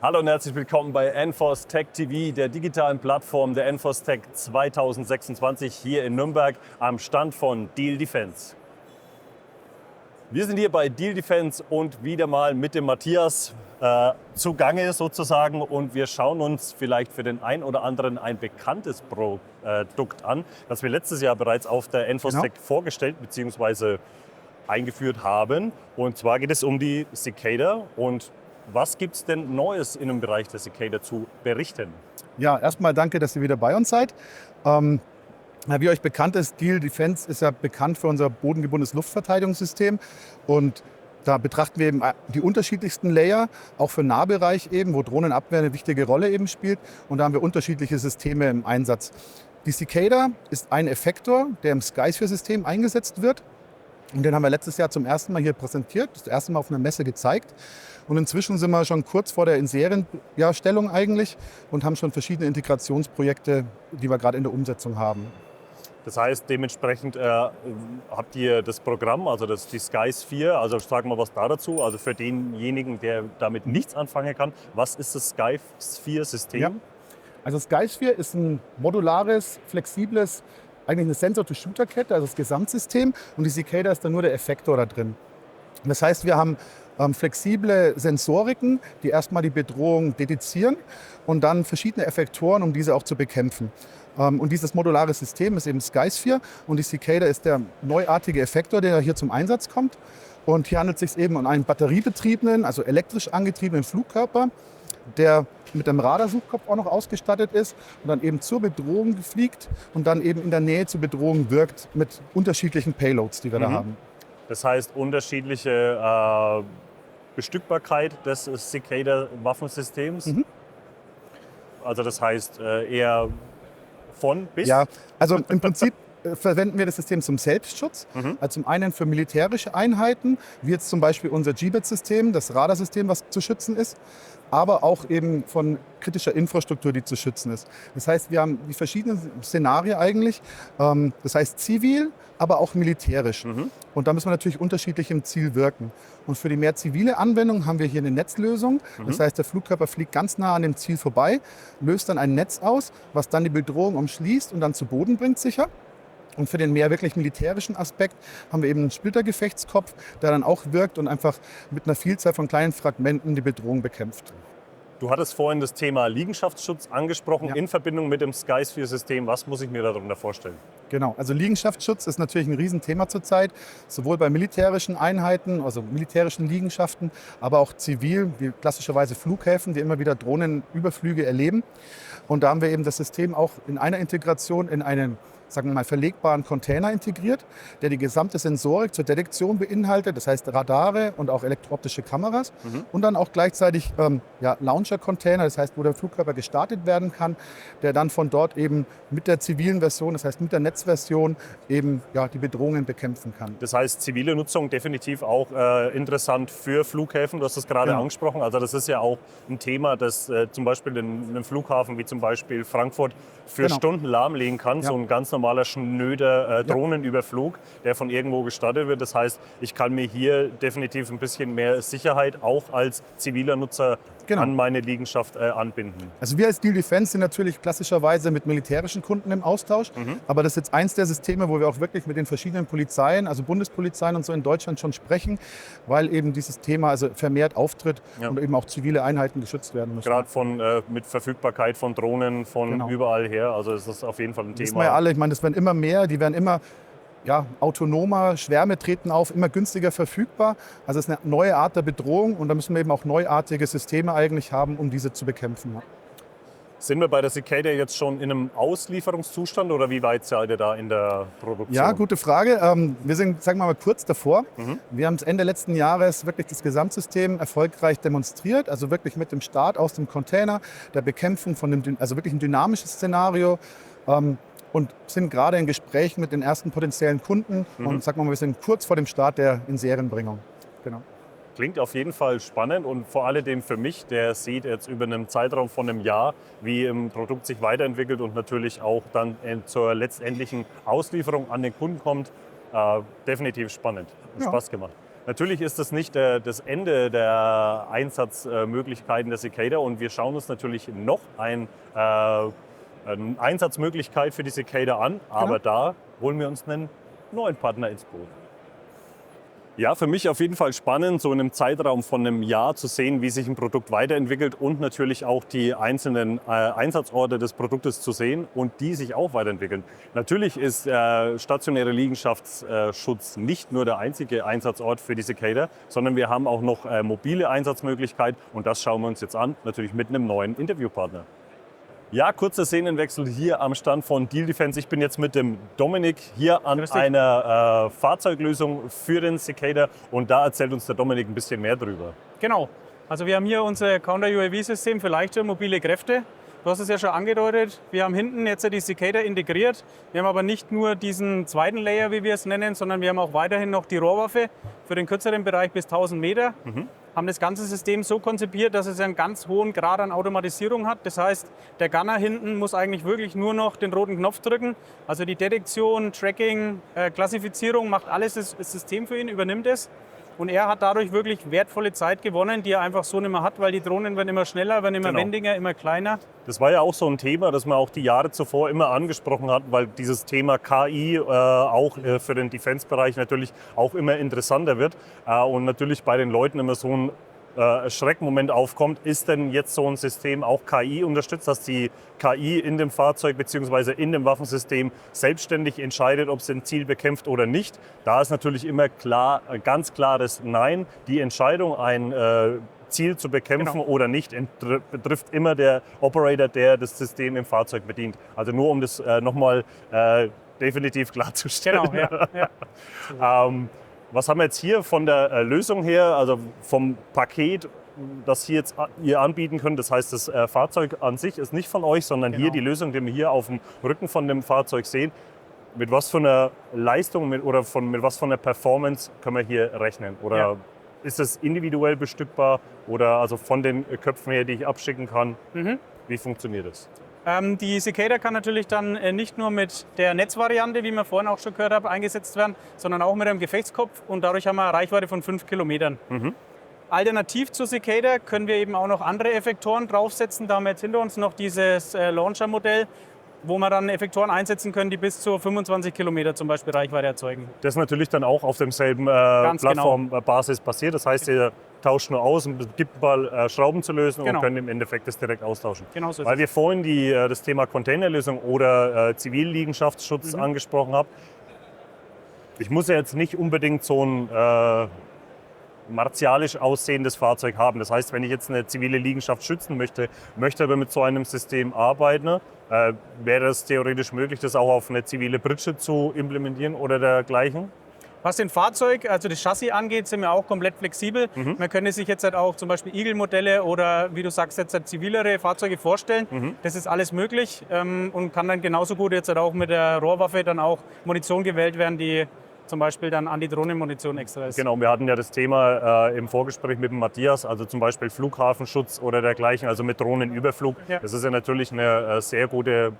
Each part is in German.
Hallo und herzlich willkommen bei NFOS Tech TV, der digitalen Plattform der NFOS Tech 2026 hier in Nürnberg am Stand von Diehl Defence. Wir sind hier bei Diehl Defence und wieder mal mit dem Matthias zugange sozusagen, und wir schauen uns vielleicht für den einen oder anderen ein bekanntes Produkt an, das wir letztes Jahr bereits auf der NFOS Tech vorgestellt bzw. eingeführt haben. Und zwar geht es um die Cicada. Und was gibt es denn Neues in dem Bereich der Cicada zu berichten? Ja, erstmal danke, dass ihr wieder bei uns seid. Wie euch bekannt ist, Diehl Defence ist ja bekannt für unser bodengebundenes Luftverteidigungssystem. Und da betrachten wir eben die unterschiedlichsten Layer, auch für Nahbereich eben, wo Drohnenabwehr eine wichtige Rolle eben spielt. Und da haben wir unterschiedliche Systeme im Einsatz. Die Cicada ist ein Effektor, der im Skysphere-System eingesetzt wird. Und den haben wir letztes Jahr zum ersten Mal hier präsentiert, das erste Mal auf einer Messe gezeigt. Und inzwischen sind wir schon kurz vor der Serienstellung eigentlich und haben schon verschiedene Integrationsprojekte, die wir gerade in der Umsetzung haben. Das heißt, dementsprechend habt ihr das Programm, also die Skysphere, also sagen wir was da dazu, also für denjenigen, der damit nichts anfangen kann, was ist das Skysphere-System? Ja. Also Skysphere ist ein modulares, flexibles, eigentlich eine Sensor-to-Shooter-Kette, also das Gesamtsystem, und die Cicada ist dann nur der Effektor da drin. Das heißt, wir haben flexible Sensoriken, die erstmal die Bedrohung detektieren und dann verschiedene Effektoren, um diese auch zu bekämpfen. Und dieses modulare System ist eben Skysphere, und die Cicada ist der neuartige Effektor, der hier zum Einsatz kommt. Und hier handelt es sich eben um einen batteriebetriebenen, also elektrisch angetriebenen Flugkörper, der mit einem Radarsuchkopf auch noch ausgestattet ist und dann eben zur Bedrohung fliegt und dann eben in der Nähe zur Bedrohung wirkt mit unterschiedlichen Payloads, die wir da haben. Das heißt, unterschiedliche Bestückbarkeit des Cicada-Waffensystems. Also das heißt eher von bis? Ja, also im Prinzip verwenden wir das System zum Selbstschutz. Also zum einen für militärische Einheiten, wie jetzt zum Beispiel unser GBET-System, das Radarsystem, was zu schützen ist, aber auch eben von kritischer Infrastruktur, die zu schützen ist. Das heißt, wir haben die verschiedenen Szenarien eigentlich, das heißt zivil, aber auch militärisch. Und da müssen wir natürlich unterschiedlich im Ziel wirken. Und für die mehr zivile Anwendung haben wir hier eine Netzlösung. Das heißt, der Flugkörper fliegt ganz nah an dem Ziel vorbei, löst dann ein Netz aus, was dann die Bedrohung umschließt und dann zu Boden bringt sicher. Und für den mehr wirklich militärischen Aspekt haben wir eben einen Splittergefechtskopf, der dann auch wirkt und einfach mit einer Vielzahl von kleinen Fragmenten die Bedrohung bekämpft. Du hattest vorhin das Thema Liegenschaftsschutz angesprochen, in Verbindung mit dem Skysphere-System. Was muss ich mir darunter vorstellen? Genau, also Liegenschaftsschutz ist natürlich ein Riesenthema zurzeit, sowohl bei militärischen Einheiten, also militärischen Liegenschaften, aber auch zivil, wie klassischerweise Flughäfen, die immer wieder Drohnenüberflüge erleben. Und da haben wir eben das System auch in einer Integration in einen, sagen wir mal, verlegbaren Container integriert, der die gesamte Sensorik zur Detektion beinhaltet, das heißt Radare und auch elektrooptische Kameras, und dann auch gleichzeitig Launcher-Container, das heißt, wo der Flugkörper gestartet werden kann, der dann von dort eben mit der zivilen Version, das heißt mit der Netzversion, eben die Bedrohungen bekämpfen kann. Das heißt, zivile Nutzung definitiv auch interessant für Flughäfen. Du hast es gerade angesprochen. Also das ist ja auch ein Thema, das zum Beispiel in einem Flughafen wie zum Beispiel Frankfurt für Stunden lahmlegen kann. So ein ganz normaler, schnöder Drohnenüberflug, der von irgendwo gestartet wird. Das heißt, ich kann mir hier definitiv ein bisschen mehr Sicherheit auch als ziviler Nutzer an meine Liegenschaft anbinden. Also wir als Diehl Defence sind natürlich klassischerweise mit militärischen Kunden im Austausch, aber das ist jetzt eins der Systeme, wo wir auch wirklich mit den verschiedenen Polizeien, also Bundespolizeien und so in Deutschland schon sprechen, weil eben dieses Thema also vermehrt auftritt und eben auch zivile Einheiten geschützt werden müssen. Gerade mit Verfügbarkeit von Drohnen von überall her, also es ist auf jeden Fall ein Thema. Das wissen wir ja alle, ich meine, das werden immer mehr, die werden immer autonomer, Schwärme treten auf, immer günstiger verfügbar. Also es ist eine neue Art der Bedrohung, und da müssen wir eben auch neuartige Systeme eigentlich haben, um diese zu bekämpfen. Sind wir bei der Cicada jetzt schon in einem Auslieferungszustand oder wie weit seid ihr da in der Produktion? Ja, gute Frage. Wir sind, sagen wir mal, kurz davor. Wir haben Ende letzten Jahres wirklich das Gesamtsystem erfolgreich demonstriert, also wirklich mit dem Start aus dem Container, der Bekämpfung also wirklich ein dynamisches Szenario. Und sind gerade in Gesprächen mit den ersten potenziellen Kunden und sagen wir mal, wir sind kurz vor dem Start der Inserienbringung. Genau. Klingt auf jeden Fall spannend, und vor allem für mich, der sieht jetzt über einen Zeitraum von einem Jahr, wie ein Produkt sich weiterentwickelt und natürlich auch dann zur letztendlichen Auslieferung an den Kunden kommt. Definitiv spannend und Spaß gemacht. Natürlich ist das nicht das Ende der Einsatzmöglichkeiten der Cicada und wir schauen uns natürlich noch eine Einsatzmöglichkeit für die Cicada an, aber da holen wir uns einen neuen Partner ins Boot. Ja, für mich auf jeden Fall spannend, so in einem Zeitraum von einem Jahr zu sehen, wie sich ein Produkt weiterentwickelt und natürlich auch die einzelnen Einsatzorte des Produktes zu sehen und die sich auch weiterentwickeln. Natürlich ist stationäre Liegenschaftsschutz nicht nur der einzige Einsatzort für die Cicada, sondern wir haben auch noch mobile Einsatzmöglichkeiten und das schauen wir uns jetzt an, natürlich mit einem neuen Interviewpartner. Ja, kurzer Szenenwechsel hier am Stand von Diehl Defence. Ich bin jetzt mit dem Dominik hier an einer Fahrzeuglösung für den Cicada und da erzählt uns der Dominik ein bisschen mehr drüber. Genau, also wir haben hier unser Counter-UAV-System für leichte und mobile Kräfte. Du hast es ja schon angedeutet, wir haben hinten jetzt die Cicada integriert. Wir haben aber nicht nur diesen zweiten Layer, wie wir es nennen, sondern wir haben auch weiterhin noch die Rohrwaffe für den kürzeren Bereich bis 1000 Meter. Haben das ganze System so konzipiert, dass es einen ganz hohen Grad an Automatisierung hat. Das heißt, der Gunner hinten muss eigentlich wirklich nur noch den roten Knopf drücken. Also die Detektion, Tracking, Klassifizierung macht alles das System für ihn, übernimmt es. Und er hat dadurch wirklich wertvolle Zeit gewonnen, die er einfach so nicht mehr hat, weil die Drohnen werden immer schneller, werden immer wendiger, immer kleiner. Das war ja auch so ein Thema, das man auch die Jahre zuvor immer angesprochen hat, weil dieses Thema KI auch für den Defense-Bereich natürlich auch immer interessanter wird. Und natürlich bei den Leuten immer so ein Schreckmoment aufkommt, ist denn jetzt so ein System auch KI unterstützt, dass die KI in dem Fahrzeug bzw. in dem Waffensystem selbstständig entscheidet, ob es ein Ziel bekämpft oder nicht. Da ist natürlich immer klar, ganz klares Nein. Die Entscheidung, ein Ziel zu bekämpfen oder nicht, betrifft immer der Operator, der das System im Fahrzeug bedient. Also nur um das nochmal definitiv klarzustellen. Genau, ja. Was haben wir jetzt hier von der Lösung her, also vom Paket, das ihr jetzt ihr anbieten könnt? Das heißt, das Fahrzeug an sich ist nicht von euch, sondern hier die Lösung, die wir hier auf dem Rücken von dem Fahrzeug sehen. Mit was für einer Leistung mit was für einer Performance können wir hier rechnen? Oder ist das individuell bestückbar oder also von den Köpfen her, die ich abschicken kann? Wie funktioniert das? Die Cicada kann natürlich dann nicht nur mit der Netzvariante, wie wir vorhin auch schon gehört haben, eingesetzt werden, sondern auch mit einem Gefechtskopf und dadurch haben wir eine Reichweite von 5 Kilometern. Alternativ zur Cicada können wir eben auch noch andere Effektoren draufsetzen. Da haben wir jetzt hinter uns noch dieses Launcher-Modell, wo wir dann Effektoren einsetzen können, die bis zu 25 Kilometer zum Beispiel Reichweite erzeugen. Das natürlich dann auch auf demselben Plattformbasis passiert. Das heißt, ihr tauscht nur aus und gibt mal Schrauben zu lösen und könnt im Endeffekt das direkt austauschen. Genau so ist Weil wir vorhin das Thema Containerlösung oder Zivilliegenschaftsschutz angesprochen haben. Ich muss ja jetzt nicht unbedingt so ein martialisch aussehendes Fahrzeug haben. Das heißt, wenn ich jetzt eine zivile Liegenschaft schützen möchte aber mit so einem System arbeiten, wäre es theoretisch möglich, das auch auf eine zivile Pritsche zu implementieren oder dergleichen? Was den Fahrzeug, also das Chassis angeht, sind wir auch komplett flexibel. Man könnte sich jetzt halt auch zum Beispiel Eagle-Modelle oder wie du sagst, jetzt halt zivilere Fahrzeuge vorstellen. Das ist alles möglich und kann dann genauso gut jetzt halt auch mit der Rohrwaffe dann auch Munition gewählt werden, die zum Beispiel dann Antidrohnenmunition extra ist. Genau, wir hatten ja das Thema im Vorgespräch mit dem Matthias, also zum Beispiel Flughafenschutz oder dergleichen, also mit Drohnenüberflug. Ja. Das ist ja natürlich eine sehr gute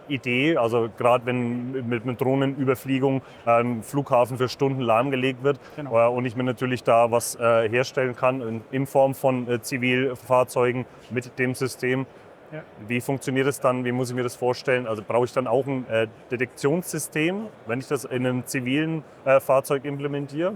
Idee, also gerade wenn mit Drohnenüberfliegung ein Flughafen für Stunden lahmgelegt wird und ich mir natürlich da was herstellen kann in Form von Zivilfahrzeugen mit dem System. Ja. Wie funktioniert es dann? Wie muss ich mir das vorstellen? Also brauche ich dann auch ein Detektionssystem, wenn ich das in einem zivilen Fahrzeug implementiere?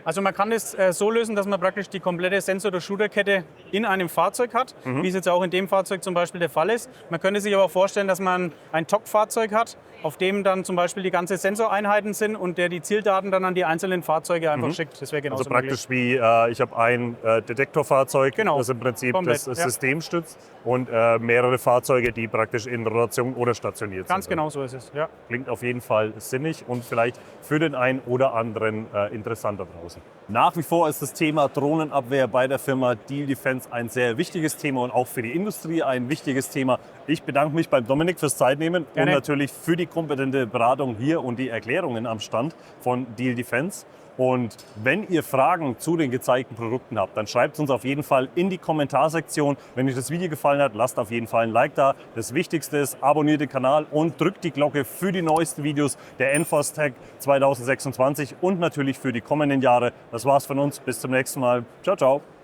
Also man kann es so lösen, dass man praktisch die komplette Sensor- oder Shooterkette in einem Fahrzeug hat, wie es jetzt auch in dem Fahrzeug zum Beispiel der Fall ist. Man könnte sich aber auch vorstellen, dass man ein TOC-Fahrzeug hat, auf dem dann zum Beispiel die ganzen Sensoreinheiten sind und der die Zieldaten dann an die einzelnen Fahrzeuge einfach schickt. Das wäre genauso also praktisch möglich. Wie ich habe ein Detektorfahrzeug, das im Prinzip das System stützt und mehrere Fahrzeuge, die praktisch in Rotation oder stationiert sind. Ganz genau so ist es, ja. Klingt auf jeden Fall sinnig und vielleicht für den einen oder anderen interessant da draußen. Nach wie vor ist das Thema Drohnenabwehr bei der Firma Diehl Defence ein sehr wichtiges Thema und auch für die Industrie ein wichtiges Thema. Ich bedanke mich beim Dominik fürs Zeitnehmen und natürlich für die kompetente Beratung hier und die Erklärungen am Stand von Diehl Defence. Und wenn ihr Fragen zu den gezeigten Produkten habt, dann schreibt es uns auf jeden Fall in die Kommentarsektion. Wenn euch das Video gefallen hat, lasst auf jeden Fall ein Like da. Das Wichtigste ist, abonniert den Kanal und drückt die Glocke für die neuesten Videos der NFOS Tech 2026 und natürlich für die kommenden Jahre. Das war's von uns. Bis zum nächsten Mal. Ciao, ciao.